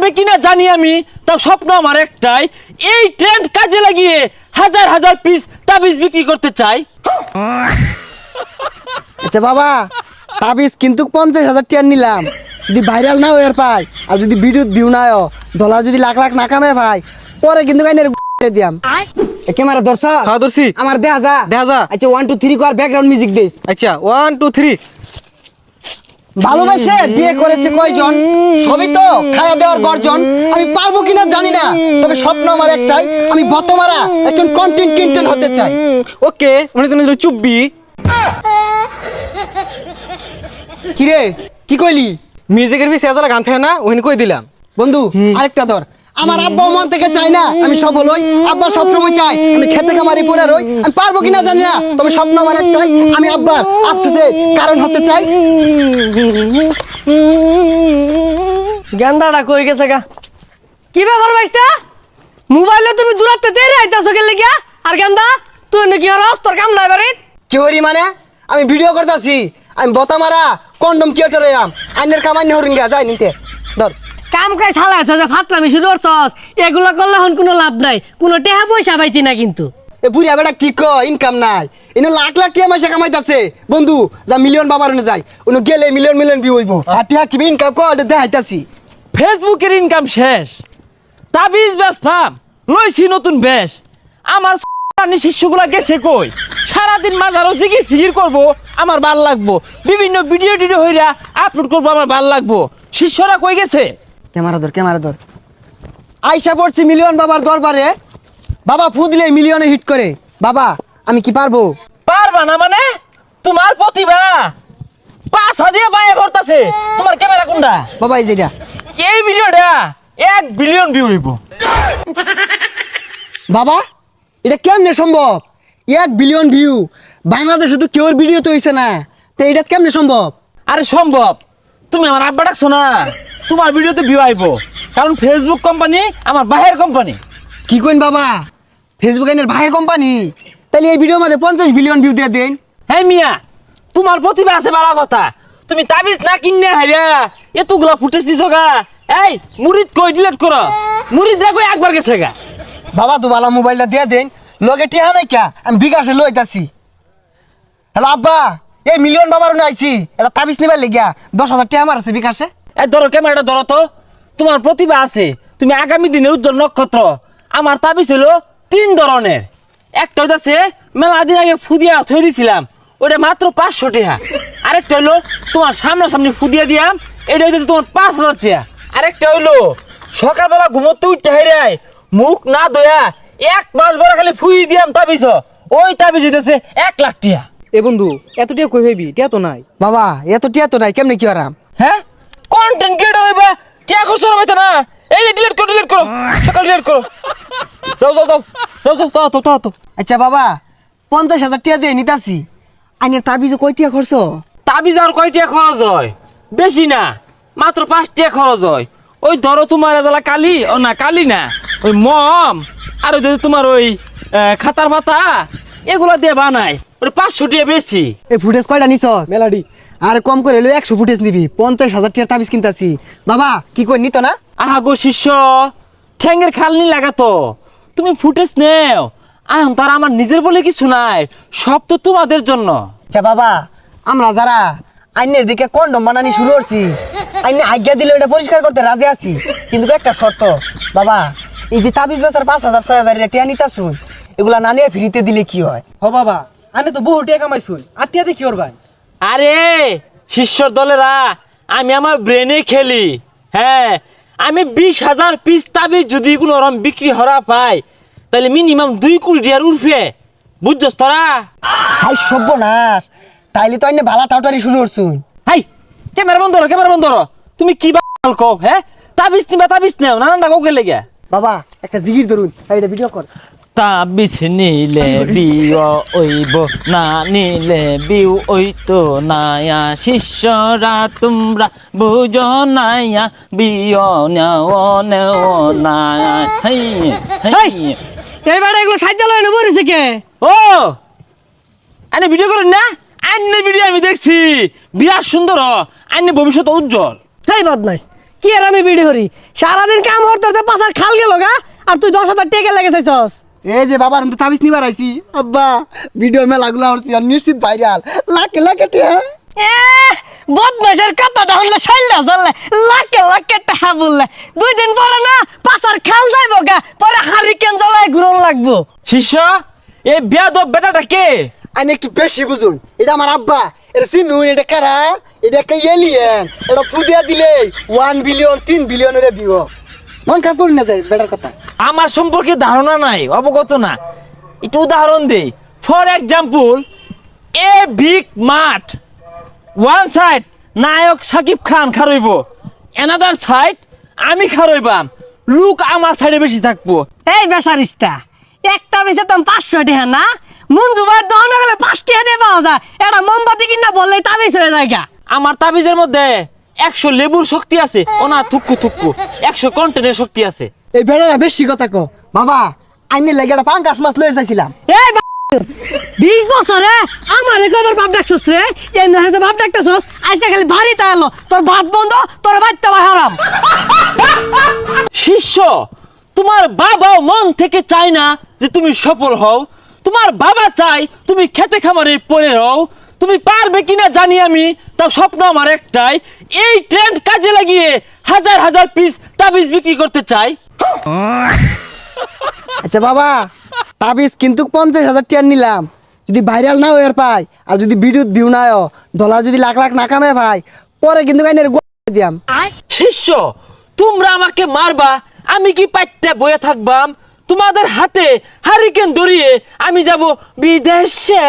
পারবে কিনা জানি আমি, তাও স্বপ্ন আমার একটাই, এই ট্রেন্ড কাজে লাগিয়ে হাজার হাজার পিস তাবিজ বিক্রি করতে চাই। আচ্ছা বাবা, তাবিজ কিন্তু 50,000 টাকা নিলাম, যদি ভাইরাল না হয়ে পাই আর যদি ভিডিও ভিউ না হয়, ডলার যদি লাখ লাখ না কামে ভাই, পরে কিন্তু গাইনের দিয়াম। ক্যামেরা ধরছ? হ্যাঁ ধরছি। আমার দেখা যা। আচ্ছা 1 2 3 কর, ব্যাকগ্রাউন্ড মিউজিক দিস। আচ্ছা 1 2 3। ভালোবাসে বিয়ে করেছে কয়জন, সবই তো খাওয়া দেওয়ার গর্জন। আমি পারবো কিনা জানি না, তবে স্বপ্ন আমার একটাই, আমি বতমারা একজন কন্টেন্ট ক্রিয়েটর হতে চাই। ওকে, মানে তুমি চুপবি। কিরে কি কইলি? মিউজিকের বি সেজালা গান থাকে না, ওখানে কই দিলাম। বন্ধু আরেকটা ধর। আমার আব্বা মন থেকে চাই না আমি সফল হই, আব্বা সবসময় চাই আমি খেতে খামারি পড়ে রই। আমি পারবো কিনা জানি না, তবে স্বপ্ন আমার একটাই, আমি আব্বার আফসোসের কারণ হতে চাই। গেন্দাটা কই গেছে গা? কি ব্যাপার ভাইস্তা? মোবাইলে তুমি দূরাতে তেরে আইতাছো গেলে গিয়া? আর গেন্দা তুই নাকি হরস তোর কাম নাই বাড়ি? কি হরি মানে? আমি ভিডিও করতেছি, আমি বতামারা কন্ডম ক্রিয়েটর হইয়াম, আইনের কামান্য হরিঙ্গা যাই নিতে ধর। কাম কাজ চালাইছ যে ফাতলামি শুরু করছস, এগুলা করলে হন কোনো লাভ নাই, কোনো টেহা পয়সা পাইতি না কিন্তু। এ বুড়িয়া বেটা কি কয়, ইনকাম নাই, ইনো লাখ লাখ টাকা মাসে কামাইতাছে। বন্ধু যা মিলিয়ন বাবার ওনে যাই, উনি গেলে মিলিয়ন মিলিয়ন ভিউ হইব। আর টিয়া কি ইনকাম কর দেখাইতাছি। ফেসবুকের ইনকাম শেষ, তাবিজ ব্যবসাম লইছি নতুন বেশ। আমার শিষ্যগুলা গেছে কই? সারাদিন মাঝারও জিগি ফিগির করবো, আমার ভাল লাগবো। বিভিন্ন ভিডিও টিডিও হইরা আপলোড করবো, আমার ভাল লাগবো। শিষ্যরা কই গেছে? ক্যামেরা ধর। আইসা পড়ছি মিলিয়ন বাবার দরবারে, বাবা ফু দিলে মিলিয়নে হিট করে। বাবা আমি কি পারবো? পারবা না মানে? তোমার প্রতিভা পাছা দিয়ে বাইরে ভরতাছে। তোমার ক্যামেরা কোনটা? বাবা এই যেটা। এই ভিডিওটা 1 বিলিয়ন ভিউ হইব। বাবা এটা কেমনে সম্ভব? 1 বিলিয়ন ভিউ বাংলাদেশে তো কেউর ভিডিও তো হইছে না, তো এটা কেমনে সম্ভব? আরে সম্ভব, তুমি আমার আব্বা ডাকছো না, তোমার ভিডিওতে ভিউ আইব। কারণ ফেসবুক কোম্পানি আমার বাহের কোম্পানি। কি কইন বাবা, ফেসবুক এর ভাইয়ের কোম্পানি? তাহলে এই ভিডিওর মধ্যে 50 বিলিয়ন ভিউ দিয়ে দেন। হ্যাঁ মিয়া, তোমার প্রতিভা আছে ভালো কথা, তুমি তাবিজ না কিনে হাইরা এতগুলা ফুটেজ দিছো গা। এই মুরিদ কই ডিলিট করো, মুরিদ রা কই একবার গেছে গা। বাবা তো ভালো মোবাইলটা দিয়ে দেন, লগে টিহা নাই কা, আমি বিকাশে লইতাছি। হ্যালো আব্বা, এই মিলিয়ন বাবার ওনে আইছি, এটা তাবিজ নিবার লাগিয়া 10,000 টাকা আমার আছে বিকাশে। এই ধরো ক্যামেরাটা ধরো তো, তোমার প্রতিভা আছে, তুমি আগামী দিনের উজ্জ্বল নক্ষত্র। আমার তাবিজ হইলো 3 ধরনের। একটা হইতাছে মেলা দিন আগে ফুদিয়া থই দিছিলাম, ওটা মাত্র 500 টাকা। আরেকটা হইলো তোমার সামনাসামনি ফুদিয়া দিয়াম, এটা হইতেছে তোমার 5,000 টাকা। আরেকটা হইলো সকালবেলা ঘুমোতে উঠতে হেরাই মুখ না ধোয়া 1 মাস বড় খালি ফুই দিয়াম তাবিজ, ওই তাবিজ হইতেছে 1 লাখ টাকা। এ বন্ধু এত টিয়া কই ভাবি, টিয়া তো নাই। বাবা এত টিয়া তো নাই, কেমনে কি আরাম? হ্যাঁ কন্টেন্ট ক্রিয়েটর হইবা, টিয়া করছো না ভাইতা না? এই ডিলিট করো সকাল ডিলিট করো। যাও। আচ্ছা বাবা 50,000 টাকা দিয়ে নিতাছি, আইনের তাবিজে কয় টাকা খরচ? তাবিজ আর কয় টাকা খরচ হয়? বেশি না, মাত্র 5 টাকা খরচ হয়। ওই ধরো তোমার এজালা কালি, ও না কালি না, ওই মম আর ওই ধরো তোমার ওই খাতার পাতা, এগুলা দিয়ে বানাই, ওই 500 টাকা বেশি। এই ফুটেজ কয়টা নিছস? মেলাডি। আর কম করে হলো 100 ফুটেজ নিবি, 50,000 টাকা তাবিজ কিনতাছি। বাবা কি কই নিত না? আহা গো শিষ্য, ঠ্যাঙ্গের খালনি লাগাতো, তুমি ফুটেজ নেও। এখন তার আমার নিজের বলে কিছু নাই, সব তো তোমাদের জন্য। আচ্ছা বাবা, আমরা যারা আইনের দিকে কন্ডম বানানি শুরু করছি, আইনে আজ্ঞা দিলে এটা পরিষ্কার করতে রাজি আছি, কিন্তু একটা শর্ত। বাবা এই যে তাবিজ বেচার 5,000 6,000 টাকা নিতাছুন, এগুলা না নিয়ে ফ্রিতে দিলে কি হয়? হ বাবা, আনে তো বহু টিয়া কামাইছুন, আর টিয়া দেখি ওর ভাই। আরে শিষ্যর দলেরা, আমি আমার ব্রেনে খেলি। হ্যাঁ, আমি 20,000 পিস তাবিজ যদি কোনো রকম বিক্রি হরা পাই, তাহলে মিনিমাম 2 কোটি টাকার উঠবে, বুঝছস তোরা? হাই সর্বনাশ, তাইলে তো আইনে ভালা টাউটারি শুরু করছুন। হাই ক্যামেরা বন্ধ করো। তুমি কি বাল কও? হ্যাঁ তাবিজ নেও নানানটা কৌকে লেগে। বাবা একটা জিগির ধরুন, এটা ভিডিও কর। তাবিজ নিলে বিও ওইব, না নিলে বিউ ওইতো নায়া। শিষ্যরা তোমরা বুঝো নায়া, বিও নেও নায়া। এই বেটা এগুলো সাজ্জা লয় বরিছে কে? ও আনে ভিডিও করেন না? আইনের ভিডিও আমি দেখছি, বিরাট সুন্দর, আইনের ভবিষ্যৎ উজ্জ্বল। হেই বদমাইশ, কি আর আমি বিড়ি করি সারাদিন কাম করতে পাশার খাল গেল গা আর তুই 10,000 টাকা লেগে চাইছস এই যে বাবার আমি তো তাবিজ নিবার আইছি আব্বা ভিডিও মেলাগুলো হচ্ছে আর নিশ্চিত ভাইরাল লাখে লাখে টিয়া এ বদমাশের কথাটা হলে শাইলা জানলে লাখে লাখে টাকা বললে 2 দিন পরে না পাশার খাল যাইবো গা পরে হারিকেন জ্বালায় ঘুরন লাগবো শিষ্য এই বেয়াদব বেটাটা কে? আমি একটু বেশি বুঝুন এটা আমার আব্বা এটা চিনুন এটা কারা এটা একটা এলিয়েন এটা ফুদিয়া দিলে 1 বিলিয়ন 3 বিলিয়নের ভিউ মন খারাপ করুন না যায় বেটার কথা আমার সম্পর্কে ধারণা নাই, অবগত না। একটু উদাহরণ দেই। ফর এক্সাম্পল, এ বিগ মাঠ, ওয়ান সাইড নায়ক শাকিব খান খারইব, অ্যানাদার সাইড আমি খারইবাম, লুক আমার সাইডে বেশি থাকবো। এই বেসারিস্তা একটা বেশে তো 500 টাকা না মঞ্জু ভাই দহন গেলে 5 টাকা দিয়ে পাওয়া যায় এটা মোমবাতি কিনা বললেই তাবিজ হয়ে যায় গা। আমার তাবিজের মধ্যে 100 লেবুর শক্তি আছে, ও না থুক্কু থুক্কু 100 কন্টেনের শক্তি আছে। এই বেটারা বেশি কথা কো বাবা আইনে লাগে একটা পাঙ্গাস মাছ লয়ে চাইছিলাম এই 20 বছরে আমার একবার বাপ ডাকছস রে এই না বাপ ডাকছস আজকে খালি বাড়িতে এলো তোর ভাত বন্ধ তোর বাচ্চা হারাম। শিষ্য, তোমার বাবাও মন থেকে চায় না যে তুমি সফল হও। তোমার বাবা চাই তুমি খেতে খামারে পড়ে রও। তুমি পারবে কিনা জানি আমি, তাও স্বপ্ন আমার একটাই, এই ট্রেন্ড কাজে লাগিয়ে হাজার হাজার পিস তাবিজ বিক্রি করতে চাই। আচ্ছা বাবা তাবিজ কিন্তু 50,000 টাকা নিলাম, যদি ভাইরাল না হয়ে পাই আর যদি বিদ্যুৎ ভিউ না হয় ডলার যদি লাখ লাখ না কামে ভাই পরে কিন্তু আইনের দিয়াম। শিষ্য, তোমরা আমাকে মারবা, আমি কি পাইতে বয়ে থাকবাম? তোমাদের হাতে হারিকেন ধরিয়ে আমি যাব বিদেশে।